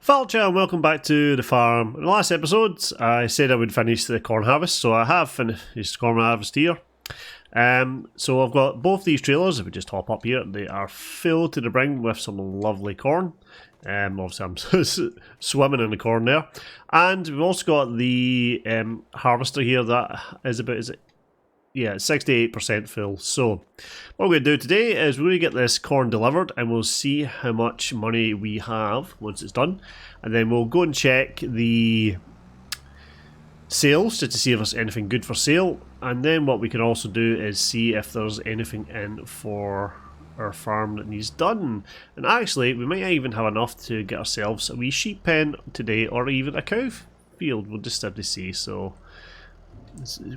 Falcha, and welcome back to the farm. In the last episode, I said I would finish the corn harvest, so I have finished corn harvest here. So I've got both these trailers. If we just hop up here, they are filled to the brim with some lovely corn. Obviously, I'm swimming in the corn there. And we've also got the harvester here that is about, 68% full. So what we're going to do today is we're going to get this corn delivered and we'll see how much money we have once it's done. And then we'll go and check the sales just to see if there's anything good for sale. And then what we can also do is see if there's anything in for our farm that needs done. And actually, we might even have enough to get ourselves a wee sheep pen today, or even a cow field. We'll just have to see. So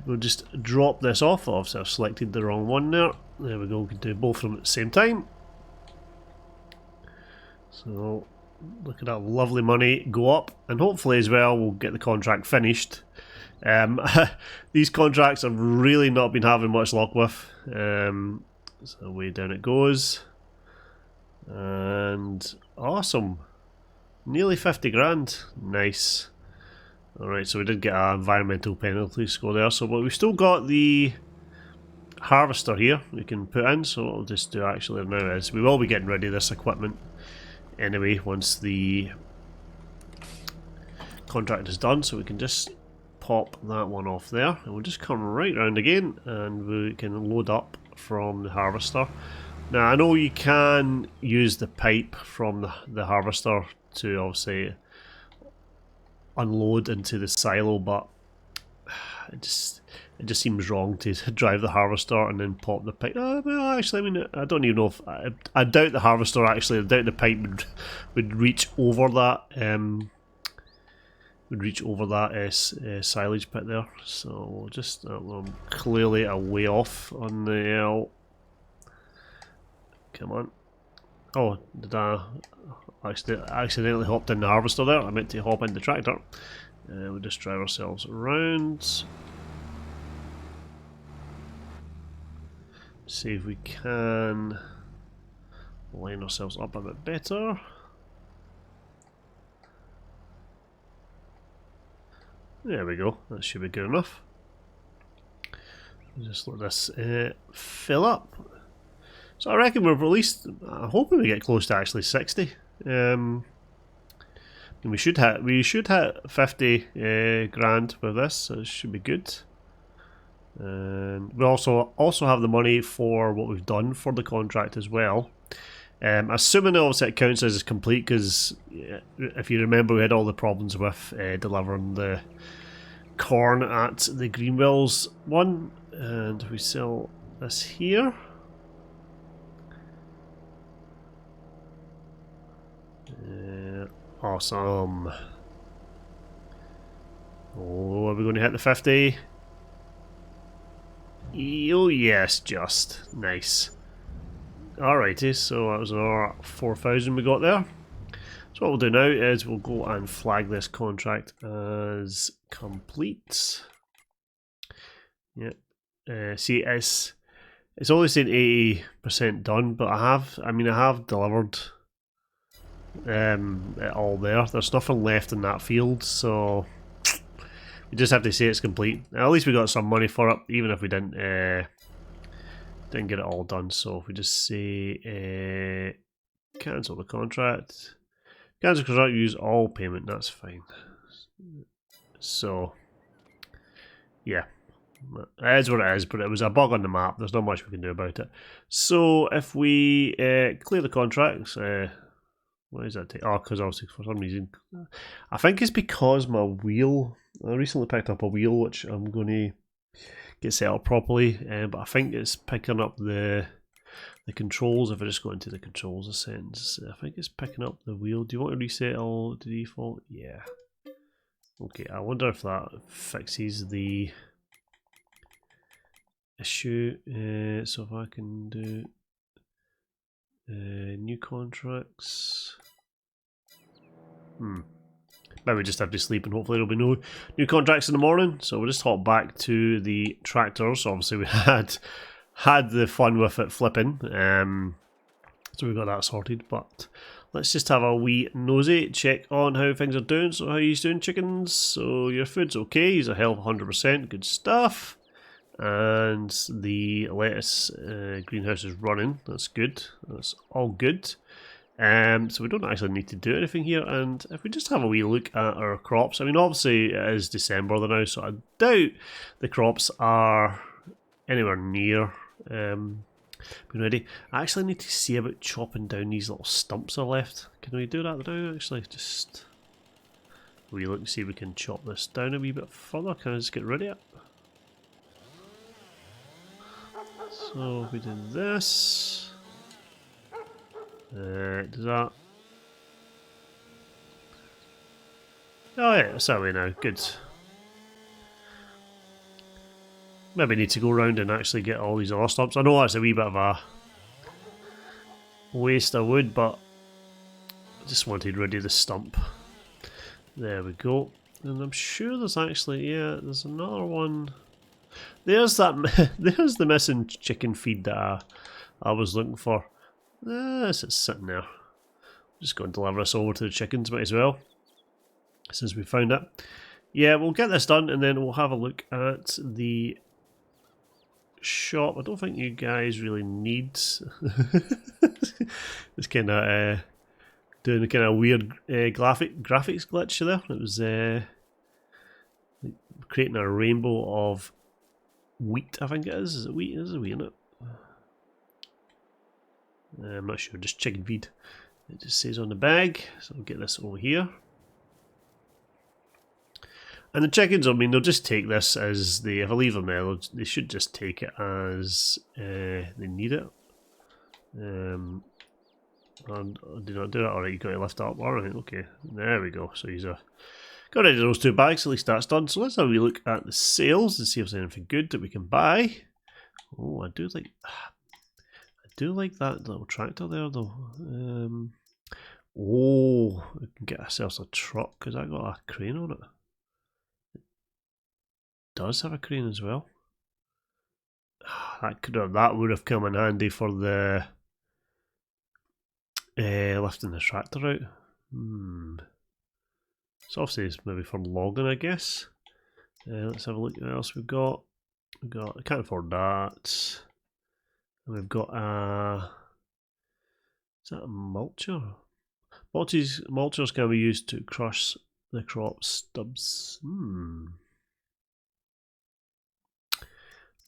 we'll just drop this off. Obviously, I've selected the wrong one there. There we go. We can do both of them at the same time. So look at that lovely money go up, and hopefully as well we'll get the contract finished. These contracts I've really not been having much luck with. So way down it goes, and awesome, nearly 50 grand. Nice. Alright, so we did get an environmental penalty score there, but we've still got the harvester here we can put in. So what we'll just do actually now is we will be getting rid of this equipment anyway once the contract is done, so we can just pop that one off there, and we'll just come right round again and we can load up from the harvester. Now I know you can use the pipe from the harvester to obviously unload into the silo, but it just seems wrong to drive the harvester and then pop the pipe. Well, actually, I mean, I don't even know if I doubt the harvester actually. I doubt the pipe would reach over that silage pit there. So we'll just I'm clearly a way off on the L. Come on. Oh, did I accidentally hopped in the harvester there? I meant to hop in the tractor. We'll just drive ourselves around. See if we can line ourselves up a bit better. There we go, that should be good enough. Just let this fill up. So I reckon we're at least, I'm hoping we get close to actually 60. And we should hit 50 grand with this, so it should be good. And we also have the money for what we've done for the contract as well. Assuming obviously it counts as complete, because if you remember we had all the problems with delivering the corn at the Greenwells one, and we sell this here. Awesome. Oh, are we going to hit the 50? Oh yes, just nice. Alrighty, so that was another 4,000 we got there. So what we'll do now is we'll go and flag this contract as complete. Yep. See, it's only saying 80% done, but I have delivered it all there. There's nothing left in that field, so we just have to say it's complete. At least we got some money for it, even if we didn't get it all done. So if we just say cancel the contract, use all payment, that's fine. So yeah, it is what it is, but it was a bug on the map. There's not much we can do about it. So if we clear the contracts, why does that take? Oh, because obviously for some reason, I think it's because my wheel, I recently picked up a wheel which I'm going to get set up properly, but I think it's picking up the controls. If I just go into the controls a sentence, I think it's picking up the wheel. Do you want to reset all to default? Yeah. Okay, I wonder if that fixes the issue. So if I can do new contracts. Maybe we just have to sleep and hopefully there'll be no new contracts in the morning. So we'll just hop back to the tractors. Obviously we had the fun with it flipping. So we got that sorted, but let's just have a wee nosy, check on how things are doing. So how are you doing, chickens? So your food's okay, you're health 100%, good stuff. And the lettuce greenhouse is running, that's good, that's all good. So we don't actually need to do anything here, and if we just have a wee look at our crops, I mean obviously it is December now, so I doubt the crops are anywhere near being ready. I actually need to see about chopping down these little stumps that are left. Can we do that now actually? Just a wee look and see if we can chop this down a wee bit further. Can I just get rid of it? So we do this. Does that? Oh yeah, it's that way now. Good. Maybe need to go around and actually get all these other stumps. I know that's a wee bit of a waste of wood, but I just wanted rid of the stump. There we go. And I'm sure there's actually, yeah, there's another one. There's that. There's the missing chicken feed that I was looking for. It's sitting there. Just go and deliver this over to the chickens, might as well, since we found it. Yeah, we'll get this done and then we'll have a look at the shop. I don't think you guys really need it's kind of doing a kind of weird graphics glitch there. It was creating a rainbow of wheat, I think it is. Is it wheat? Is it wheat in it? I'm not sure, just chicken feed. It just says on the bag, so I'll get this over here. And the chickens, I mean, they'll just take this as they, if I leave them there, they should just take it as they need it. And did not do that? Alright, you've got to lift up. Alright, okay. There we go. So he's got rid of those 2 bags, at least that's done. So let's have a wee look at the sales and see if there's anything good that we can buy. Oh, I do like that little tractor there though. Oh, we can get ourselves a truck because I got a crane on it. Does have a crane as well. That would have come in handy for the lifting the tractor out. So obviously it's maybe for logging, I guess. Let's have a look at what else we've got. I can't afford that. And we've got is that a mulcher? Mulchers can be used to crush the crop stubs.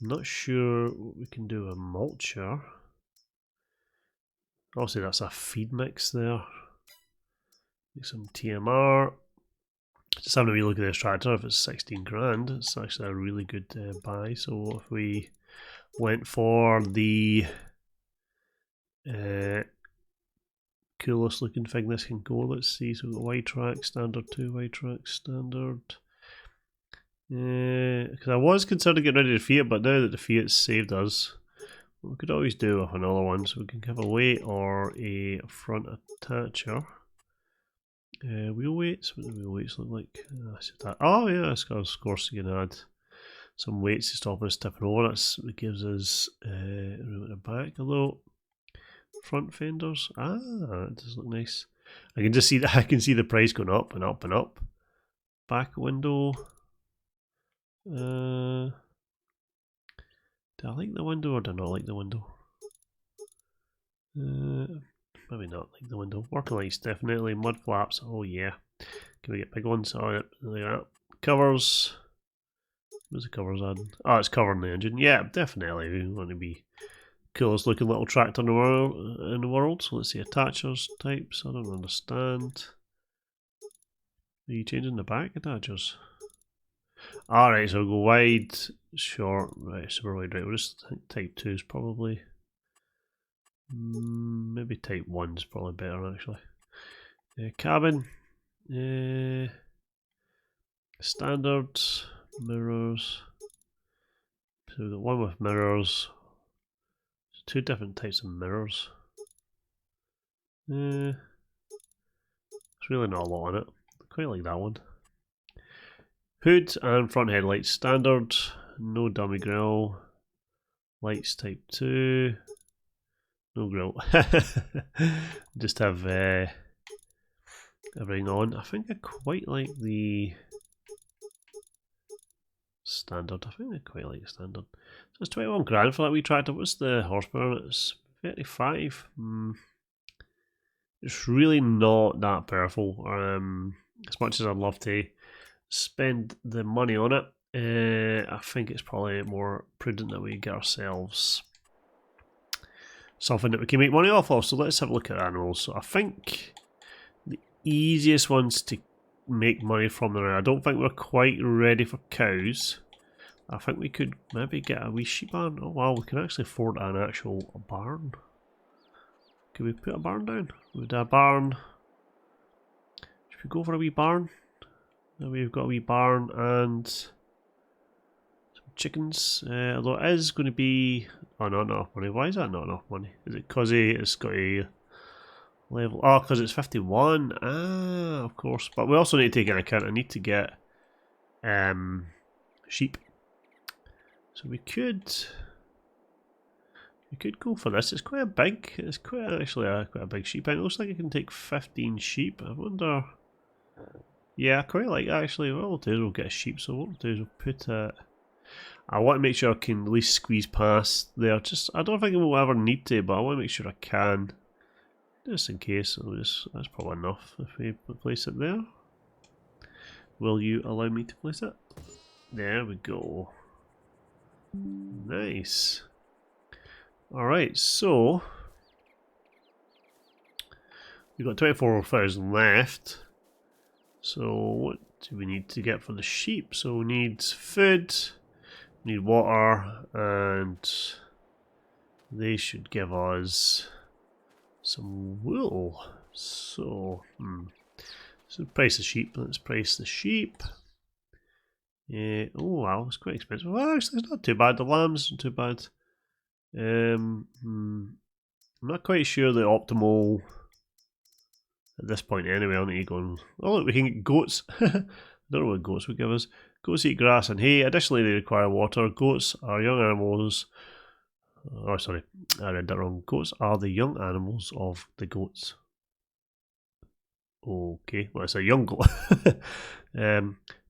Not sure what we can do with mulcher. Obviously that's a feed mix there. Make some TMR. Just having a wee look at this tractor. If it's 16 grand, it's actually a really good buy. So if we went for the coolest looking thing this can go, let's see. So we've got wide track, standard 2, wide track, standard. Because I was considering getting rid of the Fiat, but now that the Fiat's saved us, we could always do with another one. So we can have a weight or a front attacher. Wheel weights, what do wheel weights look like? Oh yeah, of course you can add some weights to stop us tipping over. It gives us room at the back. Although front fenders, that does look nice. I can just see that. I can see the price going up and up and up. Back window. Do I like the window or do I not like the window? Maybe not like the window. Working lights, definitely. Mud flaps, oh yeah. Can we get big ones? Oh, yep, like that. Covers. What's the covers adding? Oh, it's covering the engine. Yeah, definitely. We want to be coolest looking little tractor in the world. So let's see, attachers types. I don't understand. Are you changing the back attachers? Alright, so we'll go wide, short, right, super wide, right. We'll just think type 2 is probably. Maybe type 1 is probably better actually. Cabin. Standard. Mirrors. So we've got one with mirrors. There's 2 different types of mirrors. There's really not a lot on it. I quite like that one. Hood and front headlights standard. No dummy grille. Lights type 2. No grill. Just have everything on. I think I quite like the standard. I think I quite like standard. So it's 21 grand for that wee tractor. What's the horsepower? It's 35. It's really not that powerful. As much as I'd love to spend the money on it, I think it's probably more prudent that we get ourselves something that we can make money off of. So let's have a look at animals. So I think the easiest ones to make money from there. I don't think we're quite ready for cows. I think we could maybe get a wee sheep barn. Oh wow, we can actually afford an actual barn. Could we put a barn down? Would a barn... Should we go for a wee barn? We've got a wee barn and some chickens. Although it is going to be... Oh no, not enough money. Why is that not enough money? Is it because it's got a level... Oh, because it's 51. Ah, of course. But we also need to take into account I need to get sheep. So we could go for this. It's quite a big. It's quite actually quite a big sheep. It looks like it can take 15 sheep. I wonder. Yeah, I quite like actually. What we'll do is we'll get a sheep. So what we'll do is we'll put it. I want to make sure I can at least squeeze past there. Just I don't think we'll ever need to, but I want to make sure I can, just in case. That's probably enough if we place it there. Will you allow me to place it? There we go. Nice. Alright, so we've got 24,000 left. So what do we need to get for the sheep? So we need food, we need water, and they should give us some wool. So, so price the sheep. Let's price the sheep. Oh wow, it's quite expensive. Well, actually, it's not too bad. The lambs not too bad. I'm not quite sure the optimal at this point anyway. I need to go and... Oh look, we can get goats. I don't know what goats would give us. Goats eat grass and hay. Additionally, they require water. Goats are young animals. Oh, sorry, I read that wrong. Goats are the young animals of the goats. Okay, well, it's a young goat.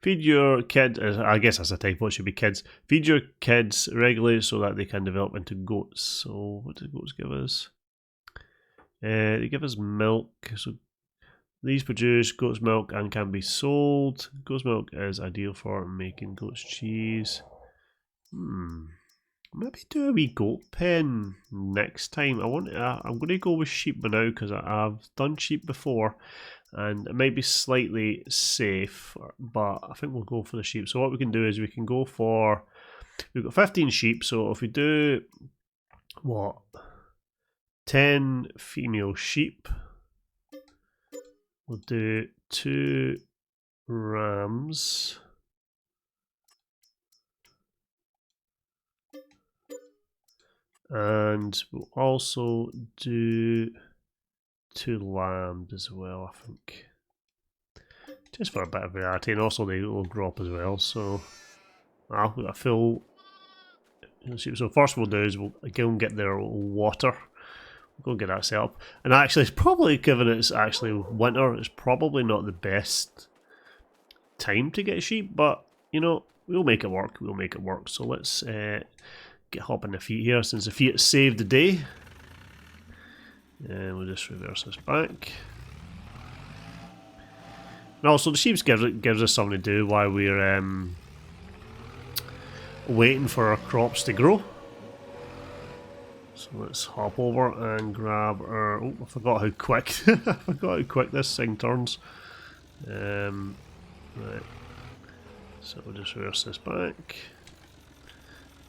Feed your kid, I guess that's a typo, it should be kids. Feed your kids regularly so that they can develop into goats. So, what do goats give us? They give us milk. So, these produce goat's milk and can be sold. Goat's milk is ideal for making goat's cheese. Maybe do a wee goat pen next time. I'm going to go with sheep now because I've done sheep before. And it might be slightly safe, but I think we'll go for the sheep. So what we can do is we can go for... We've got 15 sheep, so if we do... What? 10 female sheep. We'll do 2 rams. And we'll also do 2 lambs as well, I think. Just for a bit of variety, and also they will grow up as well, so we've got a full... So first we'll do is we'll go and get their water. We'll go get that set up. And actually, it's probably, given it's actually winter, it's probably not the best time to get sheep, but, you know, we'll make it work. We'll make it work. So let's get hopping the feet here, since the feet saved the day. And we'll just reverse this back. And also the sheep gives us something to do while we're waiting for our crops to grow. So let's hop over and grab our... Oh, I forgot how quick. I forgot how quick this thing turns. Right. So we'll just reverse this back.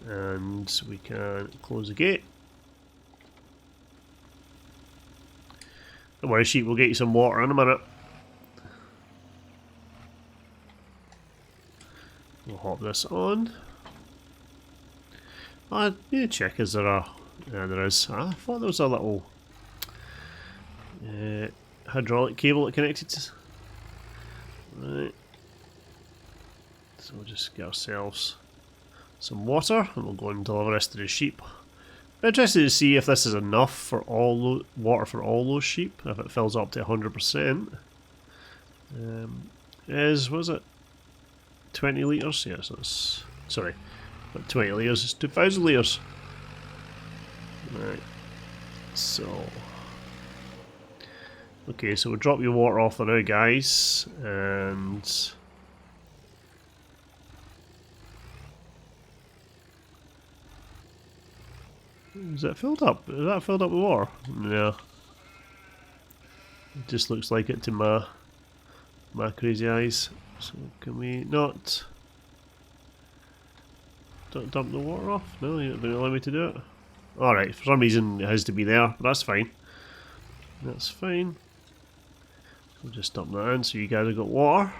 And we can close the gate. Don't worry, sheep, we'll get you some water in a minute. We'll hop this on. I need to check, is there a... Yeah, there is. I thought there was a little hydraulic cable that connected to... Right. So we'll just get ourselves some water and we'll go and deliver this to the sheep. Interested to see if this is enough for all water for all those sheep, if it fills up to 100%. Was it 20 litres? Yes, that's, sorry, not 20 litres, it's 2,000 litres. Right, so, okay, so we'll drop your water off there now, guys, and is that filled up? Is that filled up with water? No. It just looks like it to my crazy eyes. So can we not dump the water off? No, you're not going to allow me to do it? Alright, for some reason it has to be there, but that's fine. That's fine. We'll just dump that in so you guys have got water.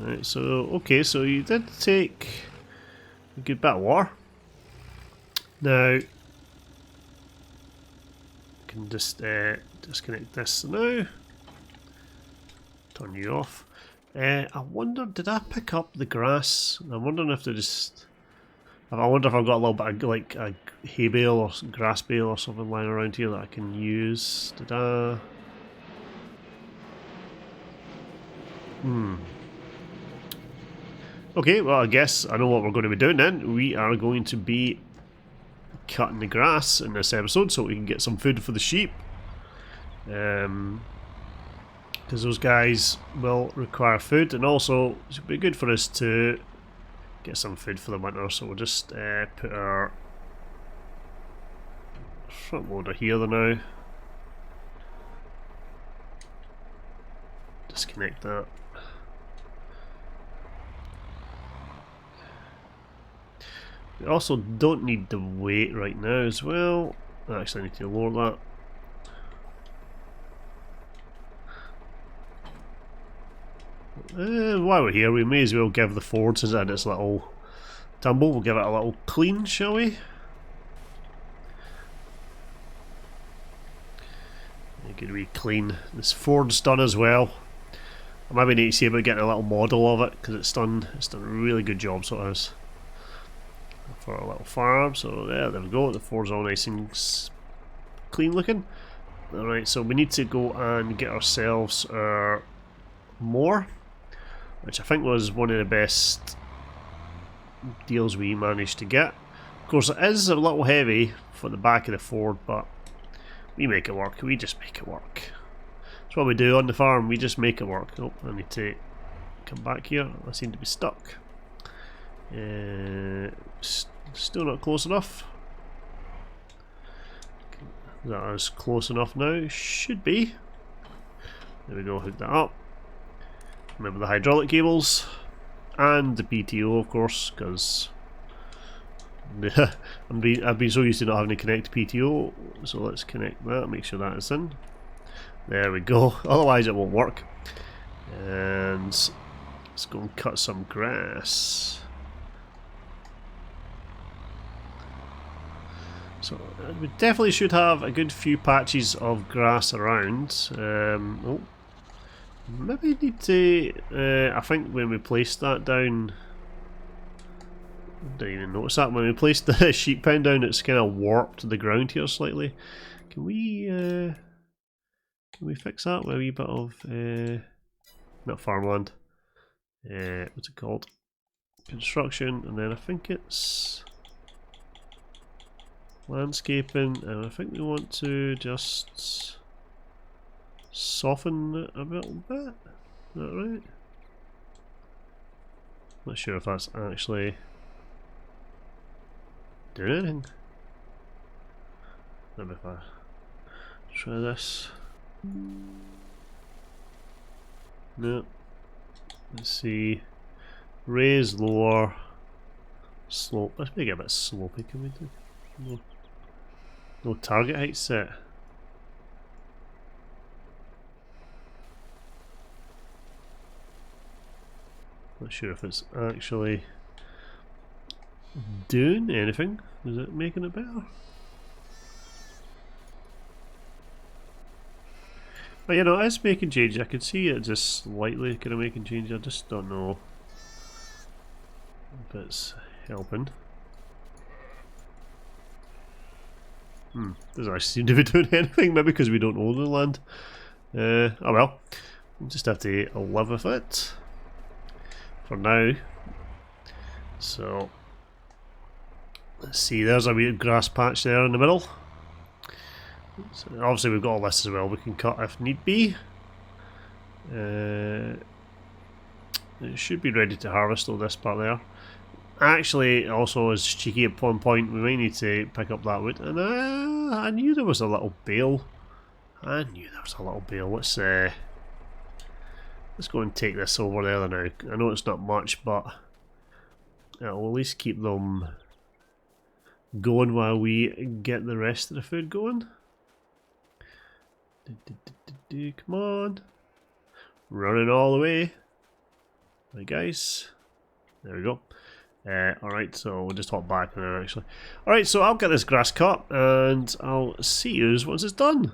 Alright, so, okay, so you did take a good bit of water. Now, I can just disconnect this now. Turn you off. I wonder, did I pick up the grass? I'm wondering if they just... I wonder if I've got a little bit of like a hay bale or grass bale or something lying around here that I can use. Did I... Okay, well I guess I know what we're going to be doing then. We are going to be cutting the grass in this episode so we can get some food for the sheep. Because those guys will require food, and also it would be good for us to get some food for the winter, so we'll just put our front loader here now. Disconnect that. We also don't need the weight right now as well. Actually, I need to lower that. While we're here, we may as well give the Ford, since it had its little tumble, we'll give it a little clean, shall we? A good wee clean. This Ford's done as well. I maybe need to see about getting a little model of it, because it's done a really good job, so it has. For a little farm, so yeah, there we go, the Ford's all nice and clean looking. Alright, so we need to go and get ourselves our mower, which I think was one of the best deals we managed to get. Of course it is a little heavy for the back of the Ford, but we make it work, we just make it work. That's what we do on the farm, we just make it work. Oh, I need to come back here, I seem to be stuck. Still not close enough. That is close enough now. Should be. There we go, hook that up. Remember the hydraulic cables. And the PTO, of course, because I've been so used to not having to connect PTO. So let's connect that, make sure that is in. There we go, otherwise it won't work. And let's go and cut some grass. So we definitely should have a good few patches of grass around. Oh, maybe need to. I think when we placed that down, I didn't even notice that when we placed the sheep pen down, it's kind of warped the ground here slightly. Can we fix that with a wee bit of not farmland? What's it called? Construction, and then I think it's landscaping, and I think we want to just soften it a little bit. Is that right? Not sure if that's actually doing anything. Maybe if I try this. No. Let's see. Raise, lower, slope. Let's make it a bit slopey, can we do? No. No target height set. Not sure if it's actually doing anything. Is it making it better? But you know, it's making changes. I can see it just slightly kind of making changes. I just don't know if it's helping. Doesn't actually seem to be doing anything, maybe because we don't own the land. Oh well, we'll just have to live with it for now. So, let's see, there's a weird grass patch there in the middle. So obviously we've got all this as well, we can cut if need be. It should be ready to harvest all this part there. Actually, also as cheeky at one point, we might need to pick up that wood. And I knew there was a little bale. Let's go and take this over there now. I know it's not much, but it'll at least keep them going while we get the rest of the food going. Come on. Running all the way. Right, guys. There we go. Alright, so we'll just hop back now actually. Alright, so I'll get this grass cut and I'll see you once it's done.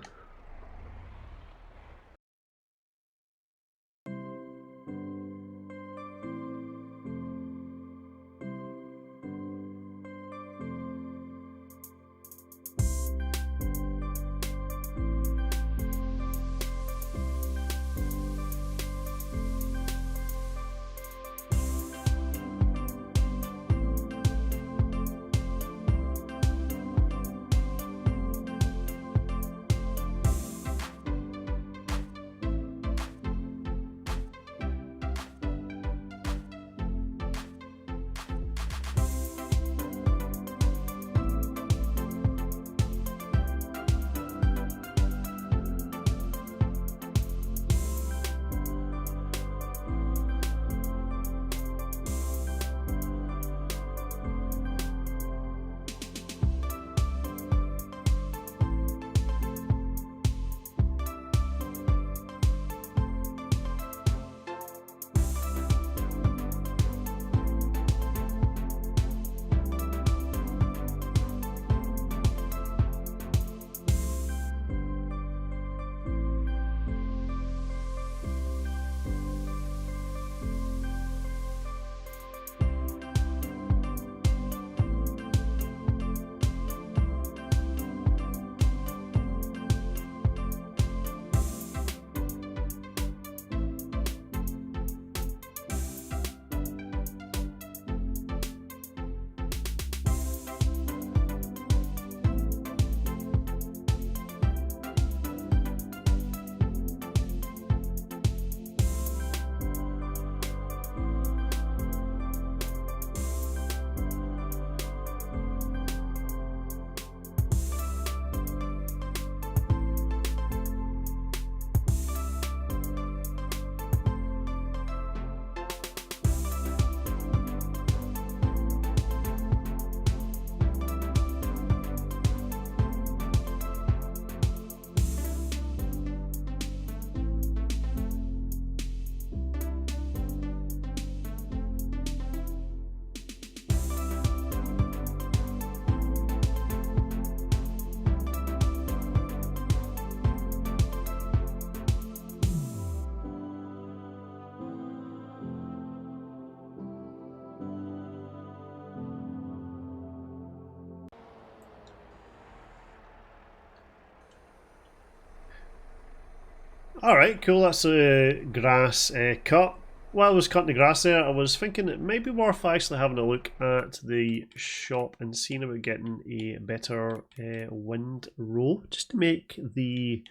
Alright, cool, that's a grass cut. While I was cutting the grass there, I was thinking it might be worth actually having a look at the shop and seeing about getting a better windrow, just to make the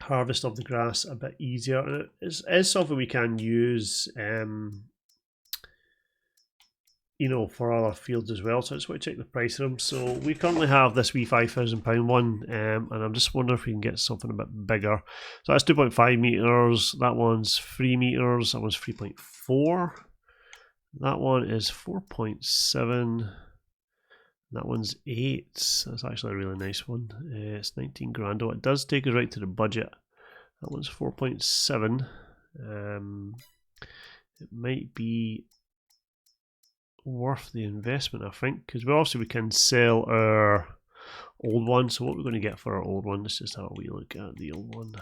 harvest of the grass a bit easier. And it is something we can use you know, for other fields as well. So I just want to check the price of them. So we currently have this wee £5,000 one, and I'm just wondering if we can get something a bit bigger. So that's 2.5 meters. That one's 3 meters. That one's 3.4. That one is 4.7. That one's 8. That's actually a really nice one. It's 19 grand. Oh, it does take us right to the budget. That one's 4.7. It might be worth the investment, I think, because we can sell our old one. So what we're going to get for our old one, let's just have a wee look at the old one. So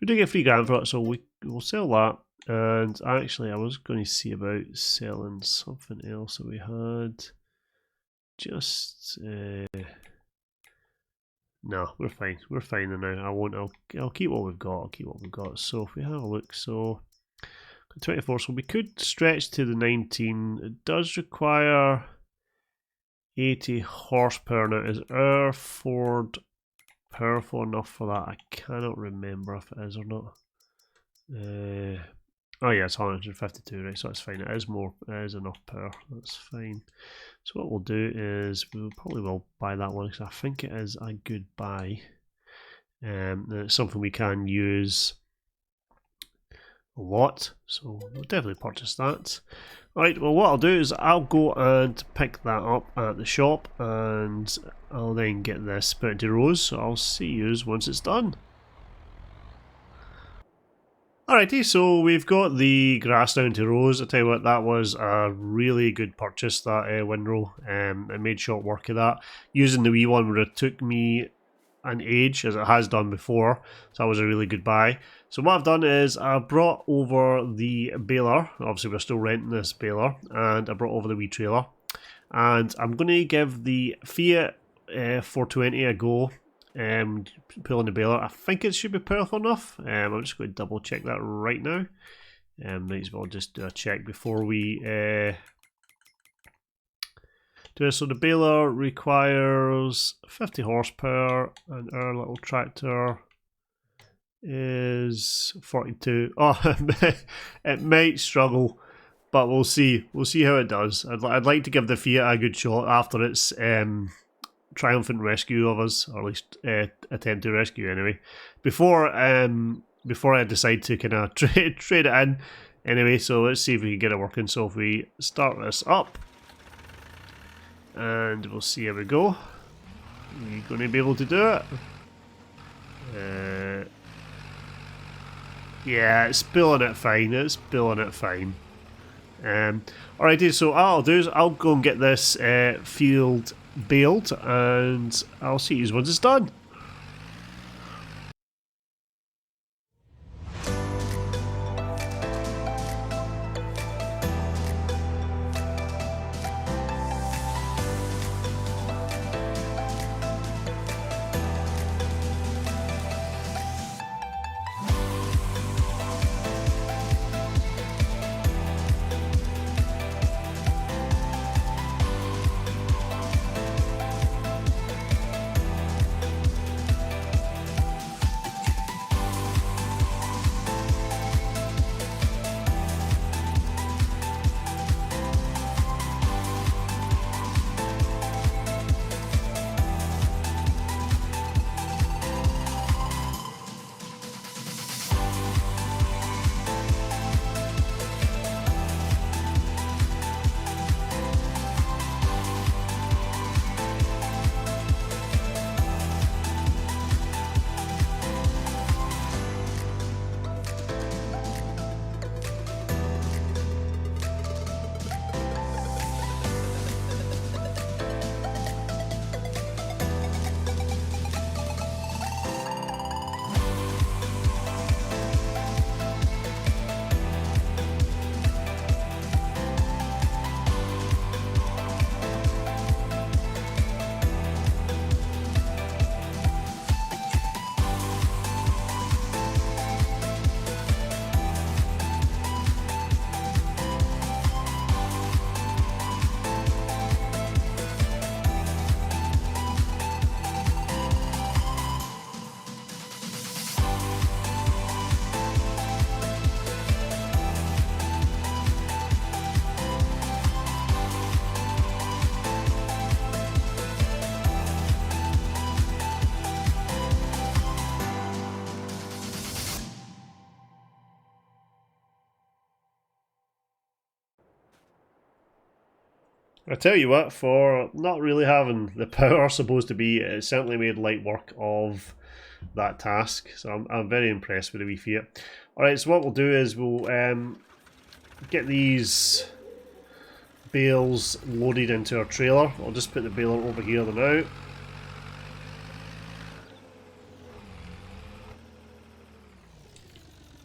we do get £3 grand for it, so we'll sell that. And actually I was going to see about selling something else that we had. just no, we're fine. We're fine now. I won't. I'll keep what we've got. I'll keep what we've got. So if we have a look, so 24. So we could stretch to the 19. It does require 80 horsepower. Now, is our Ford powerful enough for that? I cannot remember if it is or not. Oh yeah, it's 152, right? So that's fine. It is more. It is enough power. That's fine. So what we'll do is we'll probably will buy that one because I think it is a good buy. It's something we can use a lot, so we'll definitely purchase that. Alright, well what I'll do is I'll go and pick that up at the shop and I'll then get this put into rows, so I'll see you once it's done. Alrighty, so we've got the grass down to rows. I tell you what, that was a really good purchase, that windrow. I made short work of that. Using the wee one would have took me an age, as it has done before, so that was a really good buy. So what I've done is I brought over the baler. Obviously we're still renting this baler, and I brought over the wee trailer. And I'm going to give the Fiat 420 a go. Pulling the baler. I think it should be powerful enough. I'm just going to double check that right now. Might as well just do a check before we do it. So the baler requires 50 horsepower and our little tractor is 42. Oh, it might struggle, but we'll see. We'll see how it does. I'd like to give the Fiat a good shot after its triumphant rescue of us, or at least attempt to rescue anyway, before I decide to kind of trade it in anyway. So let's see if we can get it working. So if we start this up and we'll see how we go. We're going to be able to do it. Yeah, it's spilling it fine. It's spilling it fine. Alrighty, so what I'll do is I'll go and get this field baled, and I'll see you once it's done. I tell you what, for not really having the power supposed to be, it certainly made light work of that task. So I'm very impressed with the wee Fiat. Alright, so what we'll do is we'll get these bales loaded into our trailer. I'll just put the baler over here now.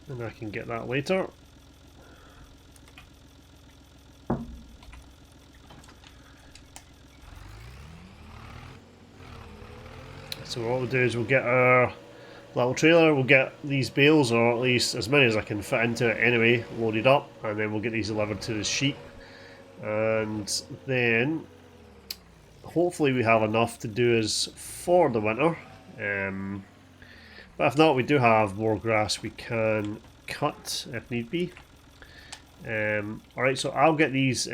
And I can get that later. So what we'll do is we'll get our little trailer, we'll get these bales, or at least as many as I can fit into it anyway, loaded up, and then we'll get these delivered to the sheep. And then hopefully we have enough to do us for the winter. But if not, we do have more grass we can cut if need be. Alright, so I'll get these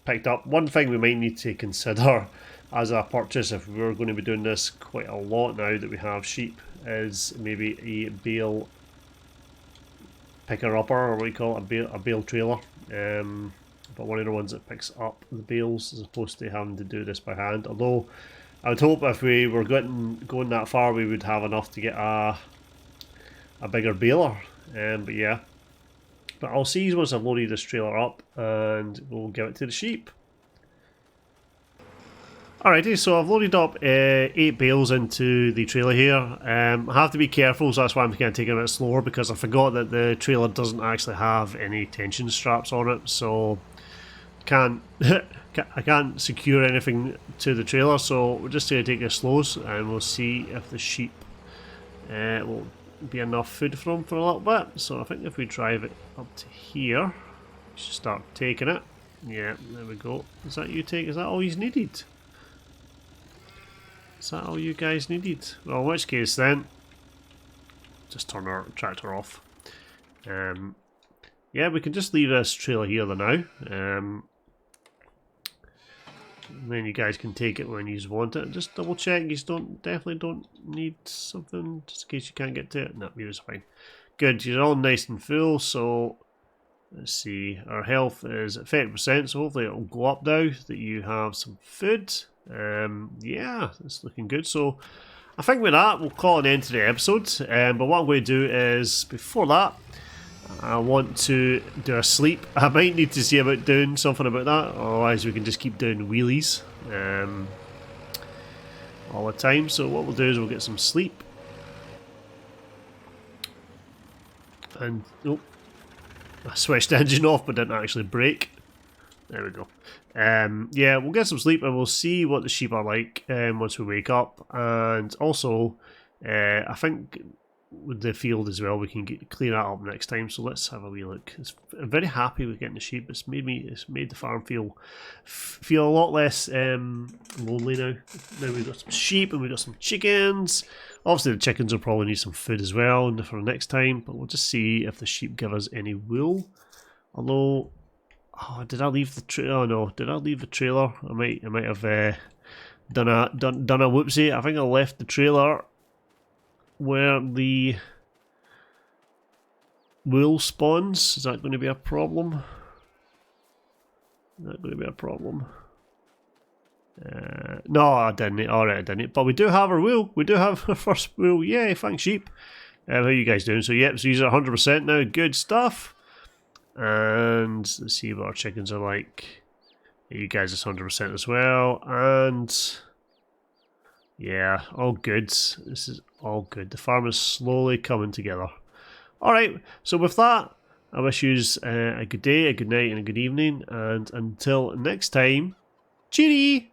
picked up. One thing we might need to consider as a purchase, if we're going to be doing this quite a lot now that we have sheep, is maybe a bale picker-upper, or what do you call it, a bale trailer. But one of the ones that picks up the bales as opposed to having to do this by hand. Although I would hope if we were going that far we would have enough to get a bigger baler. But yeah. But I'll see once I've loaded this trailer up and we'll give it to the sheep. Alrighty, so I've loaded up 8 bales into the trailer here. I have to be careful, so that's why I'm kind of taking it a bit slower, because I forgot that the trailer doesn't actually have any tension straps on it, so I can't secure anything to the trailer, so we're just going to take it slow and we'll see if the sheep will be enough food for them for a little bit. So I think if we drive it up to here, we should start taking it. Yeah, there we go. Is that all you needed? Is that all you guys needed? Well, in which case then, just turn our tractor off. Yeah, we can just leave this trailer here now. And then you guys can take it when you want it. Just double check you definitely don't need something just in case you can't get to it. No, you're fine. Good, you're all nice and full, so let's see. Our health is at 30%, so hopefully it'll go up now that you have some food. Yeah, it's looking good. So I think with that we'll call an end to the episode. But what I'm going to do is, before that, I want to do a sleep. I might need to see about doing something about that, otherwise we can just keep doing wheelies all the time. So what we'll do is we'll get some sleep. And oh, I switched the engine off but didn't actually brake. There we go. Yeah, we'll get some sleep and we'll see what the sheep are like once we wake up. And also, I think with the field as well, we can clean that up next time. So let's have a wee look. I'm very happy with getting the sheep. It's made the farm feel a lot less lonely now. Now we've got some sheep and we've got some chickens. Obviously the chickens will probably need some food as well for next time, but we'll just see if the sheep give us any wool. Although, oh, did I leave the trailer? Oh no, did I leave the trailer? I might have done a whoopsie. I think I left the trailer where the wool spawns. Is that going to be a problem? Is that going to be a problem? No, I didn't. Alright, I didn't. But we do have our wool. We do have our first wool. Yay, thanks sheep. How are you guys doing? So yep, so these are 100% now. Good stuff. And let's see what our chickens are like. You guys are 100% as well. And yeah, all good. This is all good. The farm is slowly coming together. Alright, so with that, I wish you a good day, a good night, and a good evening. And until next time, cheery!